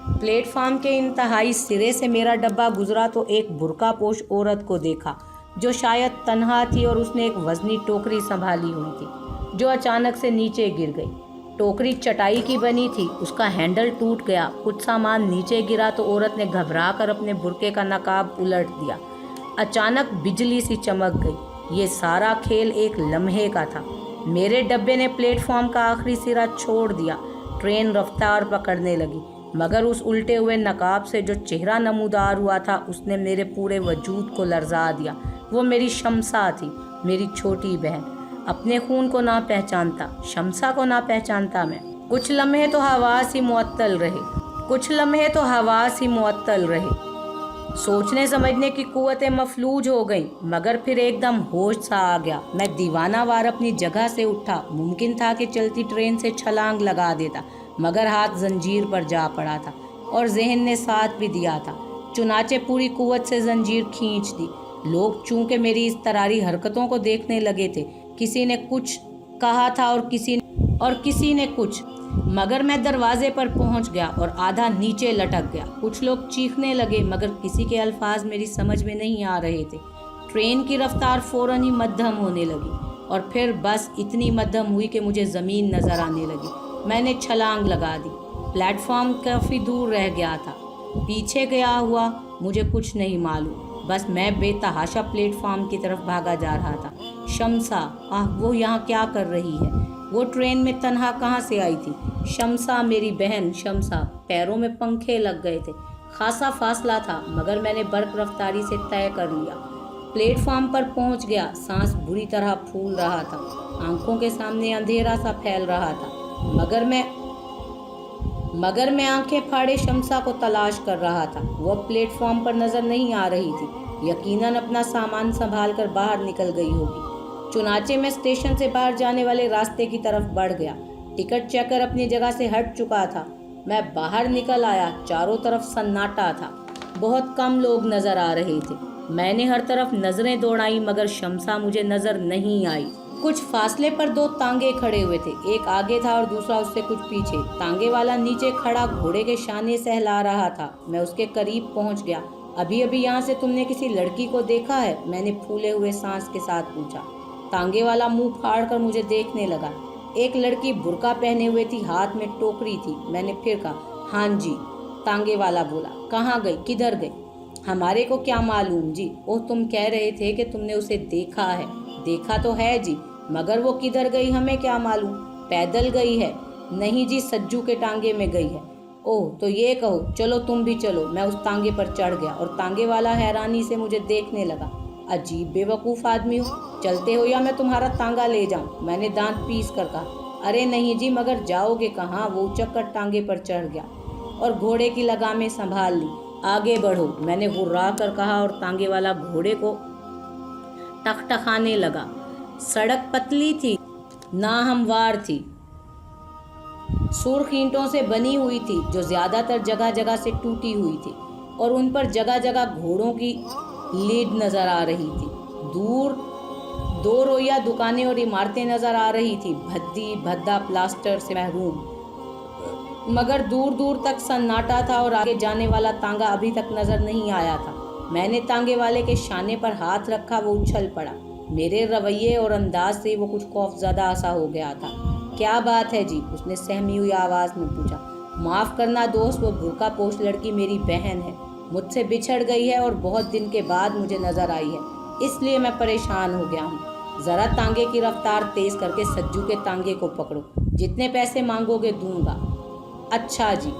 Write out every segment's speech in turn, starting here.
Plate form के इंतहाई सिरे से मेरा डब्बा गुजरा तो एक बुर्का पोश औरत को देखा जो शायद तन्हा थी और उसने एक वजनी टोकरी संभाली हुई थी जो अचानक से नीचे गिर गई। टोकरी चटाई की बनी थी, उसका हैंडल टूट गया। कुछ सामान नीचे गिरा तो औरत ने घबरा कर अपने बुर्के का नकाब उलट दिया। अचानक बिजली सी चमक गई। ये सारा खेल एक लम्हे का था। मेरे डब्बे ने प्लेटफॉर्म का आखिरी सिरा छोड़ दिया। ट्रेन रफ्तार पकड़ने लगी, मगर उस उल्टे हुए नकाब से जो चेहरा नमूदार हुआ था उसने मेरे पूरे वजूद को लर्जा दिया। वो मेरी शमसा थी, मेरी छोटी बहन। अपने खून को ना पहचानता, शमसा को ना पहचानता मैं। कुछ लम्हे तो हवास ही मुअत्तल रहे। सोचने समझने की कुव्वतें मफलूज हो गई, मगर फिर एकदम होश सा आ गया। मैं दीवाना वार अपनी जगह से उठा। मुमकिन था कि चलती ट्रेन से छलांग लगा देता, मगर हाथ जंजीर पर जा पड़ा था और जहन ने साथ भी दिया था। चुनाचे पूरी कुव्वत से जंजीर खींच दी। लोग चूंकि मेरी इस तरारी हरकतों को देखने लगे थे, किसी ने कुछ कहा था और किसी ने कुछ, मगर मैं दरवाजे पर पहुंच गया और आधा नीचे लटक गया। कुछ लोग चीखने लगे, मगर किसी के अल्फाज मेरी समझ में नहीं आ रहे थे। ट्रेन की रफ्तार फौरन ही मध्यम होने लगी और फिर बस इतनी मध्यम हुई कि मुझे ज़मीन नज़र आने लगी। मैंने छलांग लगा दी। प्लेटफॉर्म काफ़ी दूर रह गया था। पीछे गया हुआ मुझे कुछ नहीं मालूम, बस मैं बेतहाशा प्लेटफॉर्म की तरफ भागा जा रहा था। शमसा, वो यहाँ क्या कर रही है? वो ट्रेन में तन्हा कहाँ से आई थी? शमसा, मेरी बहन शमसा। पैरों में पंखे लग गए थे। खासा फासला था, मगर मैंने बर्क रफ्तारी से तय कर लिया। प्लेटफॉर्म पर पहुँच गया। सांस बुरी तरह फूल रहा था। आंखों के सामने अंधेरा सा फैल रहा था, मगर मैं आंखें फाड़े शमसा को तलाश कर रहा था। वो प्लेटफॉर्म पर नजर नहीं आ रही थी। यकीनन अपना सामान संभाल कर बाहर निकल गई होगी। चुनाचे में स्टेशन से बाहर जाने वाले रास्ते की तरफ बढ़ गया। टिकट चेकर अपनी जगह से हट चुका था। मैं बाहर निकल आया। चारों तरफ सन्नाटा था। बहुत कम लोग नजर आ रहे थे। मैंने हर तरफ नजरें दौड़ाई, मगर शमसा मुझे नजर नहीं आई। कुछ फासले पर दो तांगे खड़े हुए थे, एक आगे था और दूसरा उससे कुछ पीछे। तांगे वाला नीचे खड़ा घोड़े के शाने सहला रहा था। मैं उसके करीब पहुंच गया। अभी अभी यहाँ से तुमने किसी लड़की को देखा है? मैंने फूले हुए सांस के साथ पूछा। तांगे वाला मुंह फाड़ कर मुझे देखने लगा। एक लड़की बुर्का पहने हुए थी, हाथ में टोकरी थी। मैंने फिर कहा, हाँ जी। तांगे वाला बोला, कहाँ गई, किधर गई? हमारे को क्या मालूम जी। ओह, तुम कह रहे थे कि तुमने उसे देखा है। देखा तो है जी, मगर वो किधर गई हमें क्या मालूम। पैदल गई है? नहीं जी, सज्जू के टांगे में गई है। ओह, तो ये कहो, चलो तुम भी चलो। मैं उस तांगे पर चढ़ गया और तांगे वाला हैरानी से मुझे देखने लगा। अजीब बेवकूफ़ आदमी हो, चलते हो या मैं तुम्हारा तांगा ले जाऊं? मैंने दांत पीस कर कहा। अरे नहीं जी, मगर जाओगे कहाँ? वो उचक कर टांगे पर चढ़ गया और घोड़े की लगामें संभाल ली। आगे बढ़ो, मैंने गुर्रा कर कहा और तांगे वाला घोड़े को टकटकाने लगा। सड़क पतली थी, ना हमवार थी, सुर्ख ईंटों से बनी हुई थी जो ज्यादातर जगह जगह से टूटी हुई थी और उन पर जगह जगह घोड़ों की लीड नजर आ रही थी। दूर दो रोया दुकानें और इमारतें नजर आ रही थी, भद्दी भद्दा प्लास्टर से महरूम, मगर दूर दूर तक सन्नाटा था और आगे जाने वाला तांगा अभी तक नजर नहीं आया था। मैंने तांगे वाले के शाने पर हाथ रखा। वो उछल पड़ा। मेरे रवैये और अंदाज से वो कुछ खौफजदा सा हो गया था। क्या बात है जी? उसने सहमी हुई आवाज में पूछा। माफ करना दोस्त, वो बुर्का पोश लड़की मेरी बहन है। मुझसे बिछड़ गई है और बहुत दिन के बाद मुझे नजर आई है, इसलिए मैं परेशान हो गया हूँ। जरा तांगे की रफ्तार तेज करके सज्जू के तांगे को पकड़ो। जितने पैसे मांगोगे दूंगा। अच्छा जी।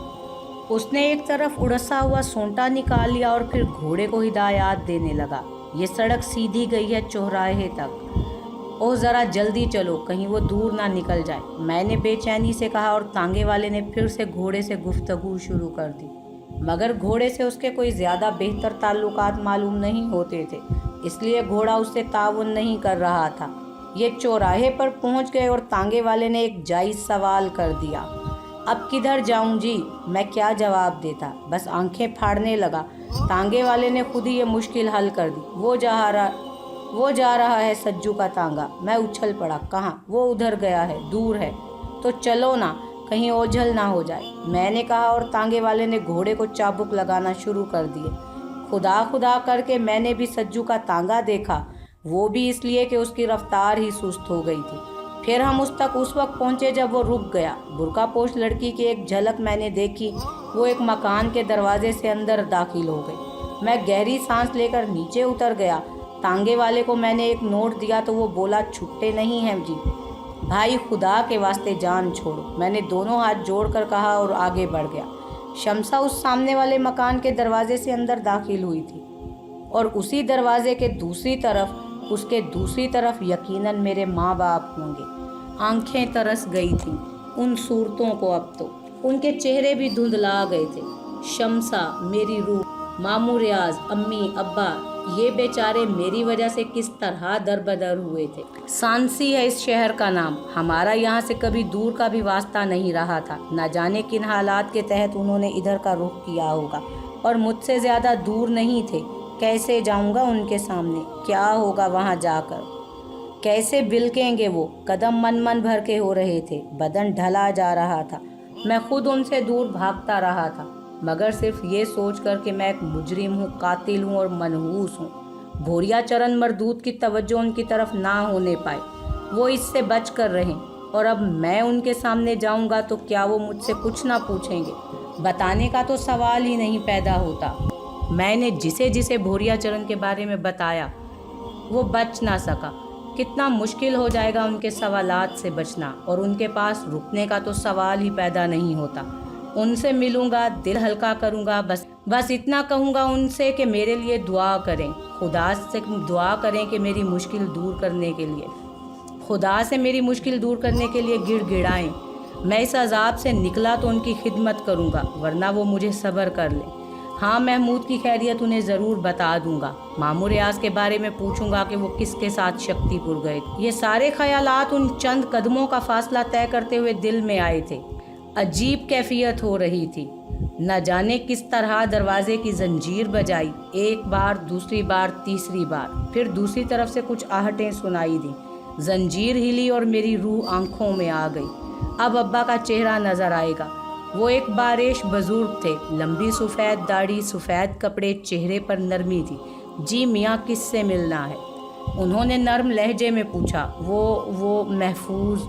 उसने एक तरफ उड़सा हुआ सोंटा निकाल लिया और फिर घोड़े को हिदायत देने लगा। ये सड़क सीधी गई है चौराहे तक। ओह, ज़रा जल्दी चलो, कहीं वो दूर ना निकल जाए, मैंने बेचैनी से कहा और तांगे वाले ने फिर से घोड़े से गुफ्तगू शुरू कर दी, मगर घोड़े से उसके कोई ज़्यादा बेहतर ताल्लुकात मालूम नहीं होते थे, इसलिए घोड़ा उससे ताउन नहीं कर रहा था। ये चौराहे पर पहुंच गए और तांगे वाले ने एक जायज़ सवाल कर दिया। अब किधर जाऊं जी? मैं क्या जवाब देता, बस आंखें फाड़ने लगा। तांगे वाले ने खुद ही ये मुश्किल हल कर दी। वो जा रहा है सज्जू का तांगा। मैं उछल पड़ा। कहाँ? वो उधर गया है, दूर है। तो चलो ना, कहीं ओझल ना हो जाए, मैंने कहा, और तांगे वाले ने घोड़े को चाबुक लगाना शुरू कर दिए। खुदा खुदा करके मैंने भी सज्जू का तांगा देखा, वो भी इसलिए कि उसकी रफ्तार ही सुस्त हो गई थी। फिर हम उस वक्त पहुंचे जब वो रुक गया। बुर्कापोश लड़की की एक झलक मैंने देखी। वो एक मकान के दरवाजे से अंदर दाखिल हो गई। मैं गहरी सांस लेकर नीचे उतर गया। तांगे वाले को मैंने एक नोट दिया तो वो बोला, छुट्टे नहीं हैं जी भाई, खुदा के वास्ते जान छोड़ो। मैंने दोनों हाथ जोड़कर कहा और आगे बढ़ गया। शमसा उस सामने वाले मकान के दरवाजे से अंदर दाखिल हुई थी और उसी दरवाजे के उसके दूसरी तरफ यकीनन मेरे माँ बाप होंगे। आंखें तरस गई थीं उन सूरतों को। अब तो उनके चेहरे भी धुंधला गए थे। शमसा, मेरी रूह, मामू रियाज, अम्मी, अब्बा, ये बेचारे मेरी वजह से किस तरह दरबदर हुए थे। सांसी है इस शहर का नाम। हमारा यहाँ से कभी दूर का भी वास्ता नहीं रहा था। न जाने किन हालात के तहत उन्होंने इधर का रुख किया होगा और मुझसे ज़्यादा दूर नहीं थे। कैसे जाऊँगा उनके सामने? क्या होगा वहाँ जाकर? कैसे बिलकेंगे वो? कदम मन भर के हो रहे थे, बदन ढला जा रहा था। मैं खुद उनसे दूर भागता रहा था, मगर सिर्फ ये सोच कर कि मैं एक मुजरिम हूँ, कातिल हूँ और मनहूस हूँ। भोरिया चरण मरदूत की तवज्जो उनकी तरफ ना होने पाए। वो इससे बच कर रहें, और अब मैं उनके सामने जाऊँगा तो क्या वो मुझसे कुछ ना पूछेंगे? बताने का तो सवाल ही नहीं पैदा होता। मैंने जिसे भोरिया चरण के बारे में बताया वो बच ना सका। कितना मुश्किल हो जाएगा उनके सवालात से बचना, और उनके पास रुकने का तो सवाल ही पैदा नहीं होता। उनसे मिलूंगा, दिल हल्का करूंगा, बस इतना कहूंगा उनसे कि मेरे लिए दुआ करें, खुदा से दुआ करें कि मेरी मुश्किल दूर करने के लिए, खुदा से मेरी मुश्किल दूर करने के लिए गिड़गिड़ाएं। मैं इस अजाब से निकला तो उनकी खिदमत करूंगा, वरना वो मुझे सब्र कर लें। हाँ, महमूद की खैरियत उन्हें ज़रूर बता दूंगा। मामू रियाज के बारे में पूछूंगा कि वो किसके साथ शक्तिपुर गए। ये सारे ख्यालात उन चंद कदमों का फासला तय करते हुए दिल में आए थे। अजीब कैफियत हो रही थी। न जाने किस तरह दरवाजे की जंजीर बजाई, एक बार, दूसरी बार, तीसरी बार। फिर दूसरी तरफ से कुछ आहटें सुनाई दी। जंजीर हिली और मेरी रूह आंखों में आ गई। अब अब्बा का चेहरा नजर आएगा। वो एक बारिश बुजुर्ग थे, लंबी सफ़ेद दाढ़ी, सफ़ेद कपड़े, चेहरे पर नरमी थी। जी मियाँ, किससे मिलना है? उन्होंने नर्म लहजे में पूछा। वो महफूज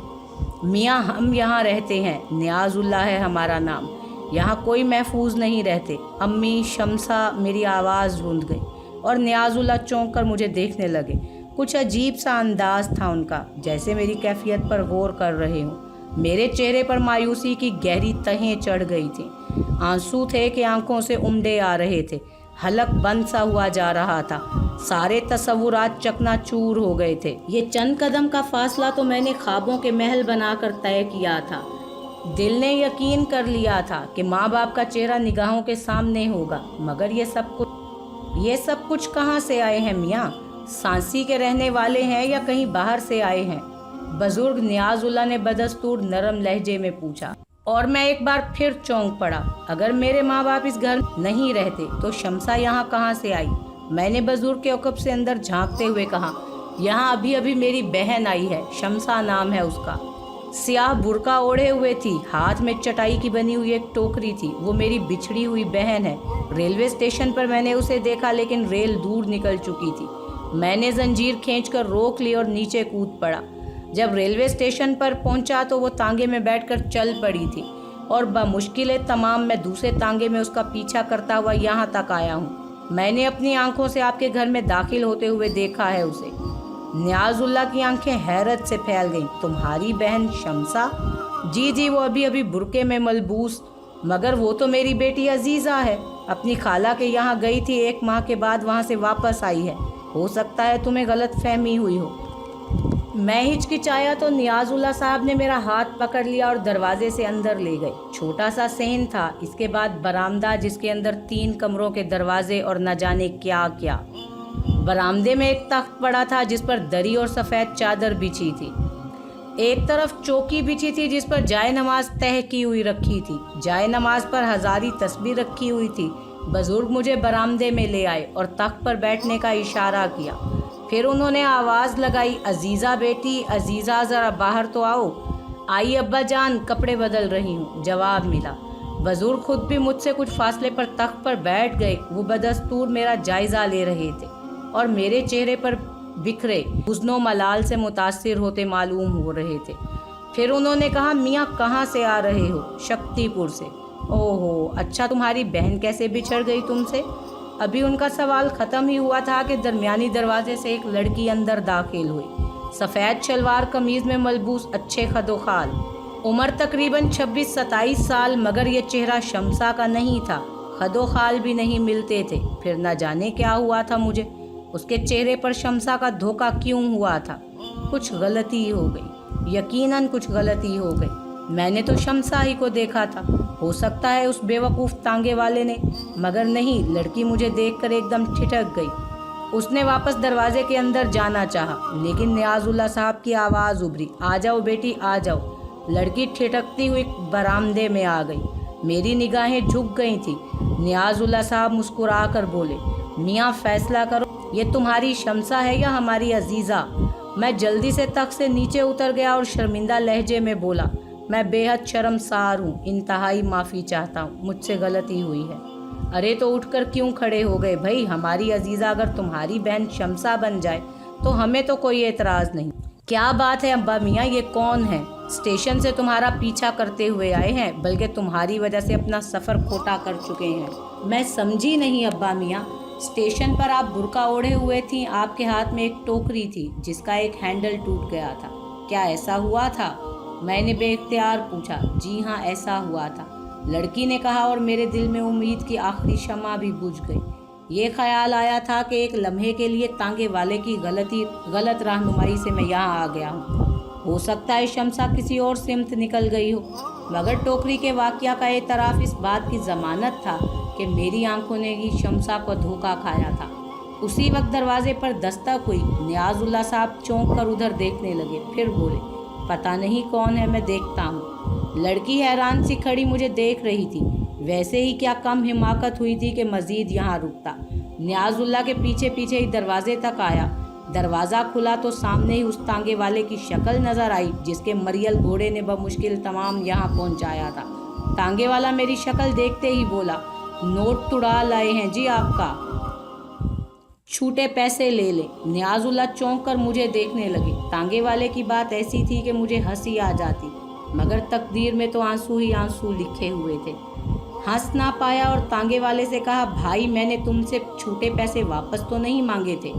मियाँ, हम यहाँ रहते हैं, नियाज़ुल्लाह है हमारा नाम। यहाँ कोई महफूज नहीं रहते। अम्मी, शमसा, मेरी आवाज़ रुंध गई और नियाज़ुल्लाह चौंक कर मुझे देखने लगे। कुछ अजीब सा अंदाज था उनका, जैसे मेरी कैफियत पर गौर कर रहे हों। मेरे चेहरे पर मायूसी की गहरी तहें चढ़ गई थी। आंसू थे कि आंखों से उमड़े आ रहे थे। हलक बंद सा हुआ जा रहा था। सारे तसव्वुरात चकनाचूर हो गए थे। ये चंद कदम का फासला तो मैंने ख्वाबों के महल बनाकर तय किया था। दिल ने यकीन कर लिया था कि माँ बाप का चेहरा निगाहों के सामने होगा, मगर ये सब कुछ कहाँ से आए हैं मियाँ? सांसी के रहने वाले हैं या कहीं बाहर से आए हैं? बुजुर्ग नियाज़ुल्लाह ने बदस्तूर नरम लहजे में पूछा, और मैं एक बार फिर चौंक पड़ा। अगर मेरे माँ बाप इस घर में नहीं रहते तो शमसा यहाँ कहाँ से आई? मैंने बुजुर्ग के औकब से अंदर झांकते हुए कहा, यहाँ अभी मेरी बहन आई है, शमसा नाम है उसका। सियाह बुर्का ओढ़े हुए थी, हाथ में चटाई की बनी हुई एक टोकरी थी। वो मेरी बिछड़ी हुई बहन है। रेलवे स्टेशन पर मैंने उसे देखा, लेकिन रेल दूर निकल चुकी थी। मैंने जंजीर खींचकर रोक ली और नीचे कूद पड़ा। जब रेलवे स्टेशन पर पहुंचा तो वो तांगे में बैठकर चल पड़ी थी, और बमुश्किल तमाम मैं दूसरे तांगे में उसका पीछा करता हुआ यहाँ तक आया हूँ। मैंने अपनी आंखों से आपके घर में दाखिल होते हुए देखा है उसे। नियाज़ुल्लाह की आंखें हैरत से फैल गईं। तुम्हारी बहन शमसा? जी, वो अभी बुरके में मलबूस। मगर वो तो मेरी बेटी अजीज़ा है। अपनी खाला के यहाँ गई थी, 1 माह के बाद वहाँ से वापस आई है। हो सकता है तुम्हें गलत फहमी हुई हो। मैं हिचकिचाया तो नियाज़ुल्लाह साहब ने मेरा हाथ पकड़ लिया और दरवाजे से अंदर ले गए। छोटा सा सहन था, इसके बाद बरामदा, जिसके अंदर 3 कमरों के दरवाजे और न जाने क्या क्या। बरामदे में एक तख्त पड़ा था जिस पर दरी और सफ़ेद चादर बिछी थी। एक तरफ चौकी बिछी थी जिस पर जाए नमाज तह की हुई रखी थी। जाए नमाज पर हज़ारी तस्बीह रखी हुई थी। बुजुर्ग मुझे बरामदे में ले आए और तख्त पर बैठने का इशारा किया। फिर उन्होंने आवाज़ लगाई, अजीज़ा बेटी, अजीज़ा ज़रा बाहर तो आओ। आई अब्बा जान, कपड़े बदल रही हूँ, जवाब मिला। बुजुर्ग खुद भी मुझसे कुछ फासले पर तख्त पर बैठ गए। वो बदस्तूर मेरा जायजा ले रहे थे और मेरे चेहरे पर बिखरे हुस्नो मलाल से मुतासिर होते मालूम हो रहे थे। फिर उन्होंने कहा, मियाँ कहाँ से आ रहे हो? शक्तिपुर से। ओहो, अच्छा, तुम्हारी बहन कैसे बिछड़ गई तुमसे? अभी उनका सवाल ख़त्म ही हुआ था कि दरमियानी दरवाजे से एक लड़की अंदर दाखिल हुई। सफ़ेद शलवार कमीज़ में मलबूस, अच्छे खदोखाल, उम्र तकरीबन 26-27 साल, मगर ये चेहरा शमसा का नहीं था। खदोखाल भी नहीं मिलते थे। फिर न जाने क्या हुआ था मुझे, उसके चेहरे पर शमसा का धोखा क्यों हुआ था? कुछ गलती हो गई, यकीनन कुछ गलती हो गई। मैंने तो शमसा ही को देखा था, हो सकता है उस बेवकूफ़ तांगे वाले ने, मगर नहीं। लड़की मुझे देखकर एकदम ठिठक गई। उसने वापस दरवाजे के अंदर जाना चाहा, लेकिन नियाजुल्लाह साहब की आवाज़ उभरी, आ जाओ बेटी, आ जाओ। लड़की ठिठकती हुई बरामदे में आ गई। मेरी निगाहें झुक गई थी। नियाजुल्लाह साहब मुस्कुरा कर बोले, मियाँ फैसला करो, ये तुम्हारी शमसा है या हमारी अजीज़ा? मैं जल्दी से तख्त से नीचे उतर गया और शर्मिंदा लहजे में बोला, मैं बेहद शर्मसार हूँ, इंतहाई माफ़ी चाहता हूँ, मुझसे गलती हुई है। अरे तो उठकर क्यों खड़े हो गए भाई? हमारी अजीज़ा अगर तुम्हारी बहन शमसा बन जाए तो हमें तो कोई एतराज़ नहीं। क्या बात है अब्बा मियाँ, ये कौन है? स्टेशन से तुम्हारा पीछा करते हुए आए हैं, बल्कि तुम्हारी वजह से अपना सफ़र खोटा कर चुके हैं। मैं समझी नहीं अब्बा मियाँ। स्टेशन पर आप बुर्का ओढ़े हुए थीं, आपके हाथ में एक टोकरी थी जिसका एक हैंडल टूट गया था। क्या ऐसा हुआ था? मैंने बेइख्तियार पूछा। जी हाँ, ऐसा हुआ था, लड़की ने कहा, और मेरे दिल में उम्मीद की आखिरी शम्मा भी बुझ गई। ये ख्याल आया था कि एक लम्हे के लिए तांगे वाले की गलत रहनुमाई से मैं यहाँ आ गया हूँ। हो सकता है शमसा किसी और सिमत निकल गई हो, मगर टोकरी के वाक़या का एतराफ़ इस बात की ज़मानत था कि मेरी आंखों ने ही शमसा को धोखा खाया था। उसी वक्त दरवाजे पर दस्तक हुई। नियाजुल्लाह साहब चौंक कर उधर देखने लगे, फिर बोले, पता नहीं कौन है, मैं देखता हूँ। लड़की हैरान सी खड़ी मुझे देख रही थी। वैसे ही क्या कम हिमाकत हुई थी कि मज़ीद यहाँ रुकता। नियाजुल्लाह के पीछे पीछे ही दरवाजे तक आया। दरवाज़ा खुला तो सामने ही उस तांगे वाले की शक्ल नज़र आई जिसके मरियल घोड़े ने बमुश्किल तमाम यहाँ पहुँचाया था। तांगे वाला मेरी शक्ल देखते ही बोला, नोट तुड़ा लाए हैं जी आपका, छूटे पैसे ले ले। नियाजुल्लाह चौंक कर मुझे देखने लगे। तांगे वाले की बात ऐसी थी कि मुझे हंसी आ जाती, मगर तकदीर में तो आंसू ही आंसू लिखे हुए थे। हंस ना पाया और तांगे वाले से कहा, भाई मैंने तुमसे छूटे पैसे वापस तो नहीं मांगे थे।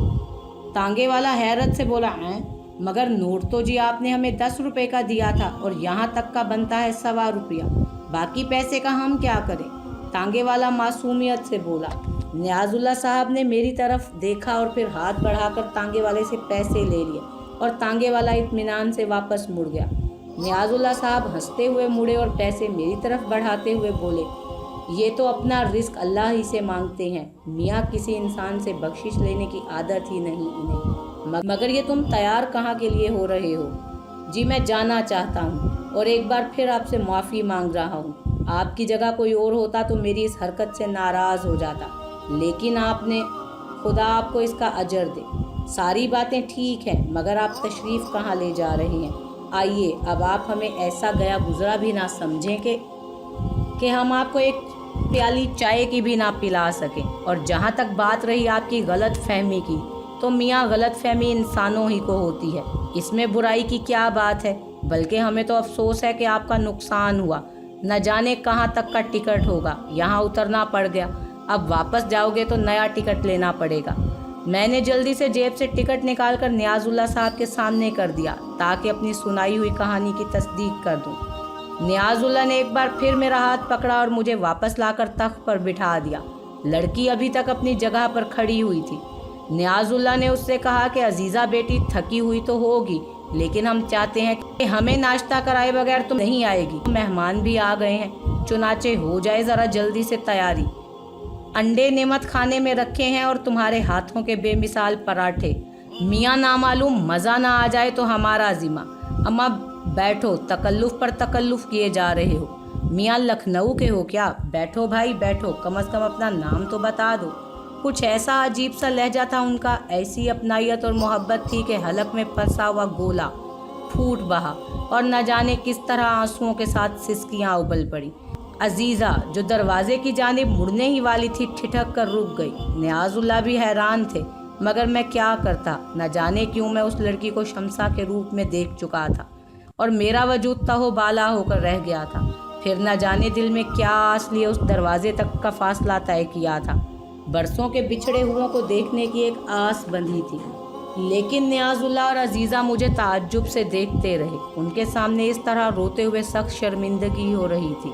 तांगे वाला हैरत से बोला, हैं, मगर नोट तो जी आपने हमें 10 रुपए का दिया था और यहाँ तक का बनता है 1.25 रुपया, बाकी पैसे का हम क्या करें? तांगे वाला मासूमियत से बोला। नियाजुल्लाह साहब ने मेरी तरफ देखा और फिर हाथ बढ़ाकर तांगे वाले से पैसे ले लिए और तांगे वाला इत्मीनान से वापस मुड़ गया। नियाजुल्लाह साहब हंसते हुए मुड़े और पैसे मेरी तरफ बढ़ाते हुए बोले, ये तो अपना रिस्क अल्लाह ही से मांगते हैं मियाँ, किसी इंसान से बख्शिश लेने की आदत ही नहीं इन्हें। मगर ये तुम तैयार कहाँ के लिए हो रहे हो? जी मैं जाना चाहता हूँ और एक बार फिर आपसे माफ़ी मांग रहा हूँ। आपकी जगह कोई और होता तो मेरी इस हरकत से नाराज़ हो जाता, लेकिन आपने, खुदा आपको इसका अजर दे। सारी बातें ठीक हैं, मगर आप तशरीफ़ कहाँ ले जा रहे हैं? आइए, अब आप हमें ऐसा गया गुजरा भी ना समझें कि हम आपको एक प्याली चाय की भी ना पिला सकें। और जहाँ तक बात रही आपकी गलत फहमी की, तो मियाँ गलत फहमी इंसानों ही को होती है, इसमें बुराई की क्या बात है? बल्कि हमें तो अफसोस है कि आपका नुकसान हुआ। न जाने कहाँ तक का टिकट होगा, यहाँ उतरना पड़ गया, अब वापस जाओगे तो नया टिकट लेना पड़ेगा। मैंने जल्दी से जेब से टिकट निकालकर नियाजुल्लाह साहब के सामने कर दिया ताकि अपनी सुनाई हुई कहानी की तस्दीक कर दूं। नियाजुल्लाह ने एक बार फिर मेरा हाथ पकड़ा और मुझे वापस लाकर तख्त पर बिठा दिया। लड़की अभी तक अपनी जगह पर खड़ी हुई थी। नियाजुल्लाह ने उससे कहा कि अजीज़ा बेटी थकी हुई तो होगी, लेकिन हम चाहते हैं कि हमें नाश्ता कराए बगैर तुम नहीं आएगी। मेहमान भी आ गए हैं, चुनाचे हो जाए ज़रा जल्दी से तैयारी। अंडे नेमत खाने में रखे हैं और तुम्हारे हाथों के बेमिसाल पराठे। मियाँ नामालूम मज़ा ना आ जाए तो हमारा ज़िम्मा। अम्मा बैठो, तकल्लुफ़ पर तकल्लुफ़ किए जा रहे हो। मियाँ लखनऊ के हो क्या? बैठो भाई बैठो, कम से कम अपना नाम तो बता दो। कुछ ऐसा अजीब सा लहजा था उनका, ऐसी अपनायत और मोहब्बत थी कि हलक में फंसा हुआ गोला پھوٹ بہا اور نہ جانے کس طرح آنسوؤں کے ساتھ سسکیاں ابل پڑی۔ عزیزہ جو دروازے کی جانب مڑنے ہی والی تھی ٹھٹک کر رک گئی۔ نیاز اللہ بھی حیران تھے، مگر میں کیا کرتا؟ نہ جانے کیوں میں اس لڑکی کو شمسا کے روپ میں دیکھ چکا تھا اور میرا وجود تہو بالا ہو کر رہ گیا تھا۔ پھر نہ جانے دل میں کیا آس لیے اس دروازے تک کا فاصلہ طے کیا تھا۔ برسوں کے بچھڑے ہوئوں کو دیکھنے کی ایک آس بندھی تھی، لیکن نیاز اللہ اور عزیزہ مجھے تعجب سے دیکھتے رہے۔ ان کے سامنے اس طرح روتے ہوئے سخت شرمندگی ہو رہی تھی،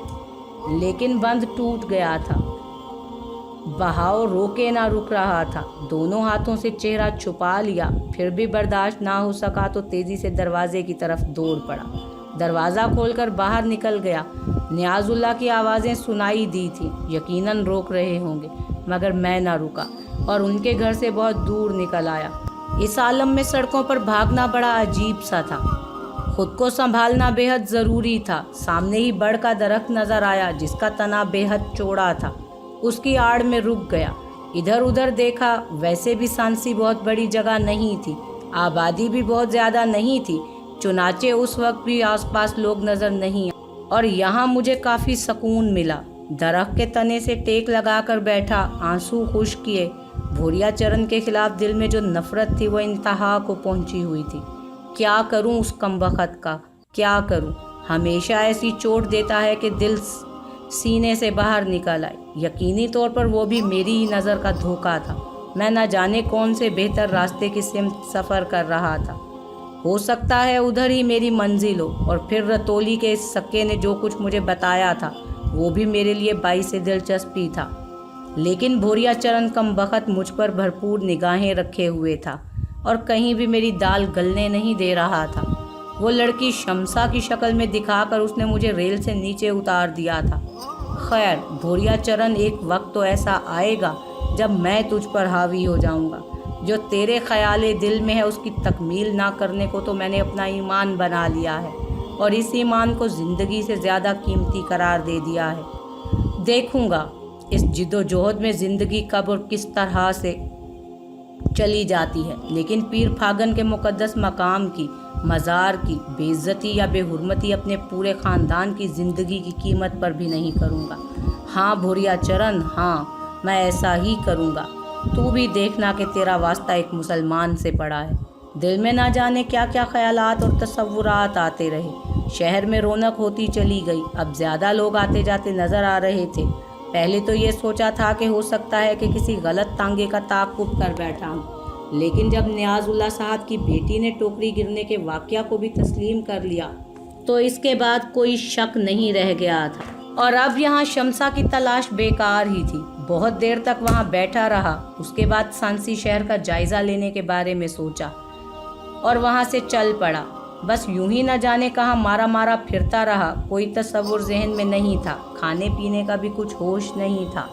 لیکن بند ٹوٹ گیا تھا، بہاؤ روکے نہ رک رہا تھا۔ دونوں ہاتھوں سے چہرہ چھپا لیا، پھر بھی برداشت نہ ہو سکا تو تیزی سے دروازے کی طرف دوڑ پڑا۔ دروازہ کھول کر باہر نکل گیا۔ نیاز اللہ کی آوازیں سنائی دی تھیں، یقیناً روک رہے ہوں گے، مگر میں نہ رکا اور ان کے گھر سے بہت دور نکل آیا۔ اس عالم میں سڑکوں پر بھاگنا بڑا عجیب سا تھا، خود کو سنبھالنا بے حد ضروری تھا۔ سامنے ہی بڑ کا درخت نظر آیا جس کا تنا بے حد چوڑا تھا، اس کی آڑ میں رک گیا۔ ادھر ادھر دیکھا، ویسے بھی سانسی بہت بڑی جگہ نہیں تھی، آبادی بھی بہت زیادہ نہیں تھی، چنانچہ اس وقت بھی آس پاس لوگ نظر نہیں آئے اور یہاں مجھے کافی سکون ملا۔ درخت کے تنے سے ٹیک لگا کر بیٹھا، آنسو خشک کیے۔ بھوریا چرن کے خلاف دل میں جو نفرت تھی وہ انتہا کو پہنچی ہوئی تھی۔ کیا کروں اس کمبخت کا، کیا کروں؟ ہمیشہ ایسی چوٹ دیتا ہے کہ دل سینے سے باہر نکل آئے۔ یقینی طور پر وہ بھی میری ہی نظر کا دھوکہ تھا۔ میں نہ جانے کون سے بہتر راستے کی سمت سفر کر رہا تھا، ہو سکتا ہے ادھر ہی میری منزل ہو، اور پھر رتولی کے اس سکے نے جو کچھ مجھے بتایا تھا وہ بھی میرے لیے باعث دلچسپی تھا۔ لیکن بھوریا چرن کمبخت مجھ پر بھرپور نگاہیں رکھے ہوئے تھا اور کہیں بھی میری دال گلنے نہیں دے رہا تھا۔ وہ لڑکی شمسا کی شکل میں دکھا کر اس نے مجھے ریل سے نیچے اتار دیا تھا۔ خیر بھوریا چرن، ایک وقت تو ایسا آئے گا جب میں تجھ پر حاوی ہو جاؤں گا۔ جو تیرے خیال دل میں ہے اس کی تکمیل نہ کرنے کو تو میں نے اپنا ایمان بنا لیا ہے، اور اس ایمان کو زندگی سے زیادہ قیمتی قرار دے دیا ہے۔ دیکھوں گا اس جد و جہد میں زندگی کب اور کس طرح سے چلی جاتی ہے، لیکن پیر پھاگن کے مقدس مقام کی، مزار کی بے عزتی یا بے حرمتی اپنے پورے خاندان کی زندگی کی قیمت پر بھی نہیں کروں گا۔ ہاں بھوریا چرن، ہاں میں ایسا ہی کروں گا۔ تو بھی دیکھنا کہ تیرا واسطہ ایک مسلمان سے پڑا ہے۔ دل میں نہ جانے کیا کیا خیالات اور تصورات آتے رہے۔ شہر میں رونق ہوتی چلی گئی، اب زیادہ لوگ آتے جاتے نظر آ رہے تھے۔ پہلے تو یہ سوچا تھا کہ ہو سکتا ہے کہ کسی غلط تانگے کا تعاقب کر بیٹھا ہوں، لیکن جب نیاز اللہ صاحب کی بیٹی نے ٹوکری گرنے کے واقعہ کو بھی تسلیم کر لیا تو اس کے بعد کوئی شک نہیں رہ گیا تھا، اور اب یہاں شمسا کی تلاش بیکار ہی تھی۔ بہت دیر تک وہاں بیٹھا رہا، اس کے بعد سانسی شہر کا جائزہ لینے کے بارے میں سوچا اور وہاں سے چل پڑا۔ بس یوں ہی نہ جانے کہاں مارا مارا پھرتا رہا، کوئی تصور ذہن میں نہیں تھا، کھانے پینے کا بھی کچھ ہوش نہیں تھا۔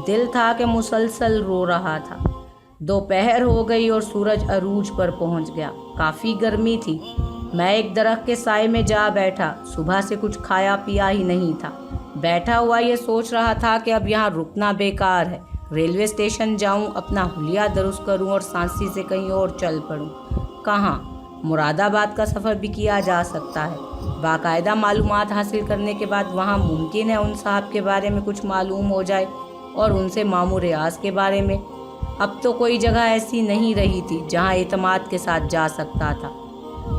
دل تھا کہ مسلسل رو رہا تھا۔ دوپہر ہو گئی اور سورج عروج پر پہنچ گیا، کافی گرمی تھی۔ میں ایک درخت کے سائے میں جا بیٹھا، صبح سے کچھ کھایا پیا ہی نہیں تھا۔ بیٹھا ہوا یہ سوچ رہا تھا کہ اب یہاں رکنا بیکار ہے، ریلوے اسٹیشن جاؤں، اپنا حلیہ درست کروں اور سانسی سے کہیں اور چل پڑوں۔ کہاں؟ مراد آباد کا سفر بھی کیا جا سکتا ہے۔ باقاعدہ معلومات حاصل کرنے کے بعد وہاں ممکن ہے ان صاحب کے بارے میں کچھ معلوم ہو جائے اور ان سے مامور ریاض کے بارے میں۔ اب تو کوئی جگہ ایسی نہیں رہی تھی جہاں اعتماد کے ساتھ جا سکتا تھا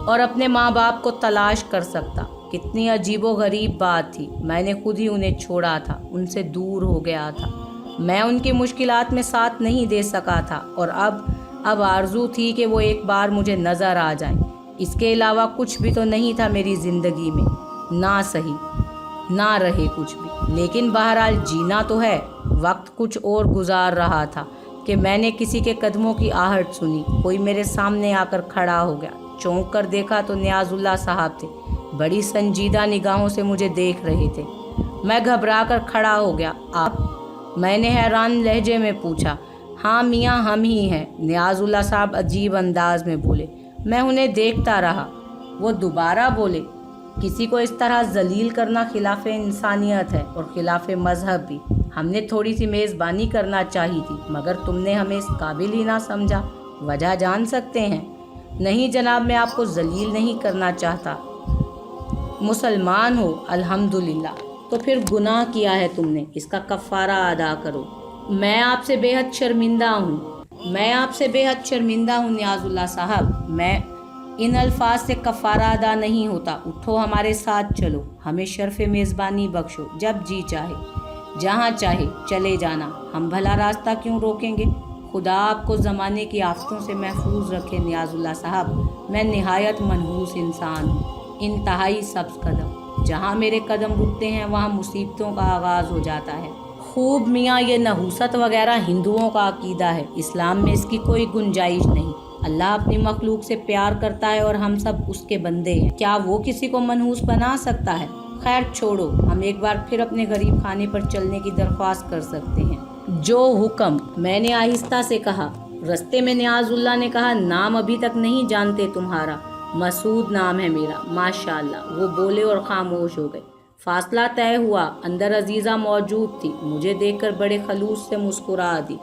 اور اپنے ماں باپ کو تلاش کر سکتا۔ کتنی عجیب و غریب بات تھی، میں نے خود ہی انہیں چھوڑا تھا، ان سے دور ہو گیا تھا۔ میں ان کی مشکلات میں ساتھ نہیں دے سکا تھا، اور اب آرزو تھی کہ وہ ایک بار مجھے نظر آ جائیں۔ اس کے علاوہ کچھ بھی تو نہیں تھا میری زندگی میں، نہ صحیح نہ رہے کچھ بھی، لیکن بہرحال جینا تو ہے۔ وقت کچھ اور گزار رہا تھا کہ میں نے کسی کے قدموں کی آہٹ سنی، کوئی میرے سامنے آ کر کھڑا ہو گیا۔ چونک کر دیکھا تو نیاز اللہ صاحب تھے، بڑی سنجیدہ نگاہوں سے مجھے دیکھ رہے تھے۔ میں گھبرا کر کھڑا ہو گیا۔ آپ؟ میں نے حیران لہجے میں پوچھا۔ ہاں میاں، ہم ہی ہیں، نیاز اللہ صاحب عجیب انداز میں بولے۔ میں انہیں دیکھتا رہا۔ وہ دوبارہ بولے، کسی کو اس طرح ذلیل کرنا خلاف انسانیت ہے اور خلاف مذہب بھی۔ ہم نے تھوڑی سی میزبانی کرنا چاہی تھی، مگر تم نے ہمیں اس قابل ہی نہ سمجھا۔ وجہ جان سکتے ہیں؟ نہیں جناب، میں آپ کو ذلیل نہیں کرنا چاہتا، مسلمان ہو الحمدللہ، تو پھر گناہ کیا ہے تم نے، اس کا کفارہ ادا کرو۔ میں آپ سے بے حد شرمندہ ہوں نیاز اللہ صاحب، میں ان الفاظ سے کفارہ ادا نہیں ہوتا۔ اٹھو ہمارے ساتھ چلو، ہمیں شرف میزبانی بخشو، جب جی چاہے جہاں چاہے چلے جانا، ہم بھلا راستہ کیوں روکیں گے؟ خدا آپ کو زمانے کی آفتوں سے محفوظ رکھے نیاز اللہ صاحب، میں نہایت منحوس انسان ہوں، انتہائی سبز قدم، جہاں میرے قدم رکتے ہیں وہاں مصیبتوں کا آغاز ہو جاتا ہے۔ خوب میاں، یہ نحوست وغیرہ ہندوؤں کا عقیدہ ہے، اسلام میں اس کی کوئی گنجائش نہیں۔ اللہ اپنی مخلوق سے پیار کرتا ہے اور ہم سب اس کے بندے ہیں، کیا وہ کسی کو منحوس بنا سکتا ہے؟ خیر چھوڑو، ہم ایک بار پھر اپنے غریب خانے پر چلنے کی درخواست کر سکتے ہیں۔ جو حکم، میں نے آہستہ سے کہا۔ رستے میں نیاز اللہ نے کہا، نام ابھی تک نہیں جانتے تمہارا؟ مسعود نام ہے میرا، ماشاءاللہ۔ وہ بولے اور خاموش ہو گئے۔ فاصلہ طے ہوا، اندر عزیزہ موجود تھی، مجھے دیکھ کر بڑے خلوص سے مسکرا دی۔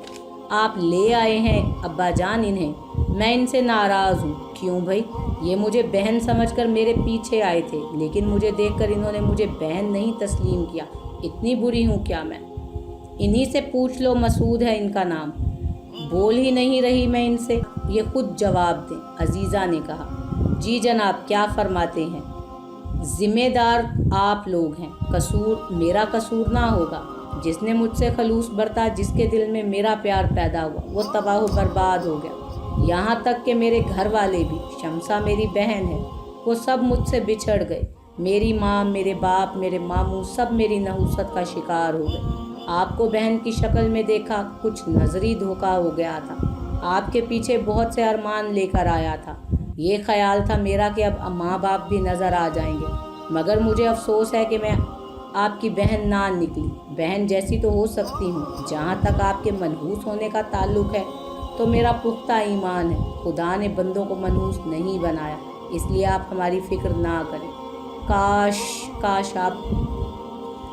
آپ لے آئے ہیں ابا جان انہیں؟ میں ان سے ناراض ہوں۔ کیوں بھائی؟ یہ مجھے بہن سمجھ کر میرے پیچھے آئے تھے، لیکن مجھے دیکھ کر انہوں نے مجھے بہن نہیں تسلیم کیا۔ اتنی بری ہوں کیا میں؟ انہی سے پوچھ لو، مسعود ہے ان کا نام۔ بول ہی نہیں رہی میں ان سے، یہ خود جواب دیں، عزیزہ نے کہا۔ جی جناب، کیا فرماتے ہیں؟ ذمہ دار آپ لوگ ہیں، قصور میرا قصور نہ ہوگا۔ جس نے مجھ سے خلوص برتا، جس کے دل میں میرا پیار پیدا ہوا، وہ تباہ و برباد ہو گیا، یہاں تک کہ میرے گھر والے بھی، شمسا میری بہن ہے، وہ سب مجھ سے بچھڑ گئے۔ میری ماں، میرے باپ، میرے ماموں سب میری نحوست کا شکار ہو گئے۔ آپ کو بہن کی شکل میں دیکھا، کچھ نظری دھوکہ ہو گیا تھا۔ آپ کے پیچھے بہت سے ارمان لے کر آیا تھا، یہ خیال تھا میرا کہ اب ماں باپ بھی نظر آ جائیں گے، مگر مجھے افسوس ہے کہ میں آپ کی بہن نہ نکلی۔ بہن جیسی تو ہو سکتی ہوں، جہاں تک آپ کے منحوس ہونے کا تعلق ہے تو میرا پختہ ایمان ہے، خدا نے بندوں کو منحوس نہیں بنایا، اس لیے آپ ہماری فکر نہ کریں۔ کاش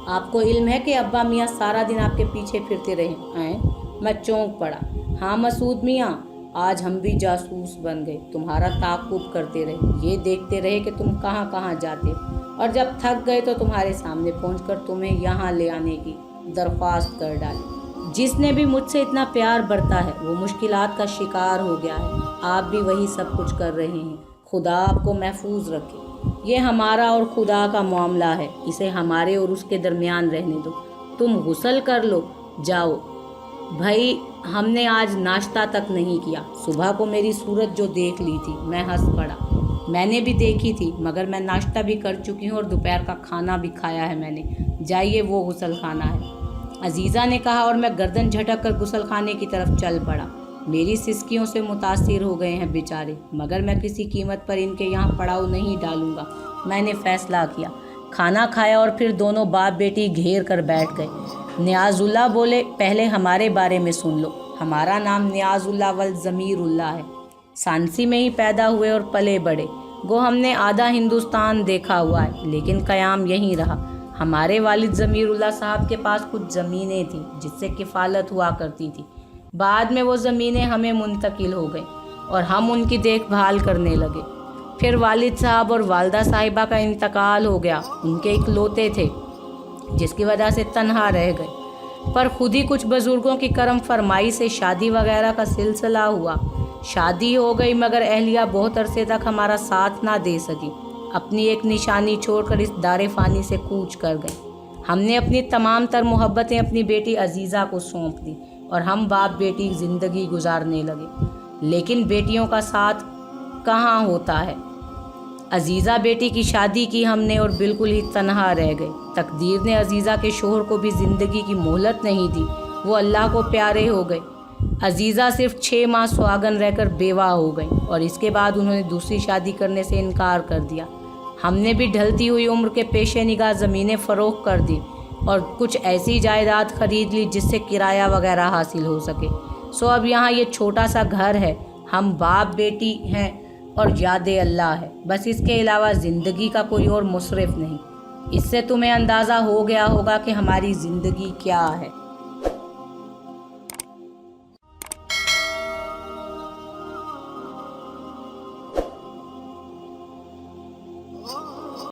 آپ کو علم ہے کہ ابا میاں سارا دن آپ کے پیچھے پھرتے رہے ہیں؟ میں چونک پڑا۔ ہاں مسعود میاں، آج ہم بھی جاسوس بن گئے، تمہارا تعاقب کرتے رہے، یہ دیکھتے رہے کہ تم کہاں کہاں جاتے، اور جب تھک گئے تو تمہارے سامنے پہنچ کر تمہیں یہاں لے آنے کی درخواست کر ڈالی۔ جس نے بھی مجھ سے اتنا پیار برتا ہے وہ مشکلات کا شکار ہو گیا ہے، آپ بھی وہی سب کچھ کر رہے ہیں، خدا آپ کو محفوظ رکھے۔ یہ ہمارا اور خدا کا معاملہ ہے، اسے ہمارے اور اس کے درمیان رہنے دو۔ تم غسل کر لو، جاؤ۔ بھائی، ہم نے آج ناشتہ تک نہیں کیا۔ صبح کو میری صورت جو دیکھ لی تھی، میں ہنس پڑا۔ میں نے بھی دیکھی تھی، مگر میں ناشتہ بھی کر چکی ہوں اور دوپہر کا کھانا بھی کھایا ہے میں نے۔ جائیے، وہ غسل خانہ ہے، عزیزہ نے کہا، اور میں گردن جھٹک کر غسل خانے کی طرف چل پڑا۔ میری سسکیوں سے متاثر ہو گئے ہیں بیچارے، مگر میں کسی قیمت پر ان کے یہاں پڑاؤ نہیں ڈالوں گا۔ میں نے فیصلہ کیا۔ کھانا کھایا اور پھر دونوں باپ بیٹی گھیر کر بیٹھ گئے۔ نیاز اللہ بولے، پہلے ہمارے بارے میں سن لو۔ ہمارا نام نیاز اللہ والضمیر اللہ ہے، سانسی میں ہی پیدا ہوئے اور پلے بڑے، گو ہم نے آدھا ہندوستان دیکھا ہوا ہے، لیکن قیام یہیں رہا۔ ہمارے والد ضمیر اللہ صاحب کے پاس کچھ زمینیں تھیں جس سے کفالت ہوا کرتی تھی، بعد میں وہ زمینیں ہمیں منتقل ہو گئیں اور ہم ان کی دیکھ بھال کرنے لگے۔ پھر والد صاحب اور والدہ صاحبہ کا انتقال ہو گیا، ان کے اکلوتے تھے، جس کی وجہ سے تنہا رہ گئے، پر خود ہی کچھ بزرگوں کی کرم فرمائی سے شادی وغیرہ کا سلسلہ ہوا۔ شادی ہو گئی، مگر اہلیہ بہت عرصے تک ہمارا ساتھ نہ دے سکی، اپنی ایک نشانی چھوڑ کر اس دار فانی سے کوچ کر گئی۔ ہم نے اپنی تمام تر محبتیں اپنی بیٹی عزیزہ کو سونپ دی اور ہم باپ بیٹی زندگی گزارنے لگے، لیکن بیٹیوں کا ساتھ کہاں ہوتا ہے۔ عزیزہ بیٹی کی شادی کی ہم نے اور بالکل ہی تنہا رہ گئے۔ تقدیر نے عزیزہ کے شوہر کو بھی زندگی کی مہلت نہیں دی، وہ اللہ کو پیارے ہو گئے۔ عزیزہ صرف 6 ماہ سہاگن رہ کر بیوہ ہو گئیں اور اس کے بعد انہوں نے دوسری شادی کرنے سے انکار کر دیا۔ ہم نے بھی ڈھلتی ہوئی عمر کے پیش نگاہ زمینیں فروخت کر دی اور کچھ ایسی جائیداد خرید لی جس سے کرایہ وغیرہ حاصل ہو سکے۔ سو اب یہاں یہ چھوٹا سا گھر ہے، ہم باپ بیٹی ہیں اور یاد اللہ ہے، بس اس کے علاوہ زندگی کا کوئی اور مصرف نہیں۔ اس سے تمہیں اندازہ ہو گیا ہوگا کہ ہماری زندگی کیا ہے۔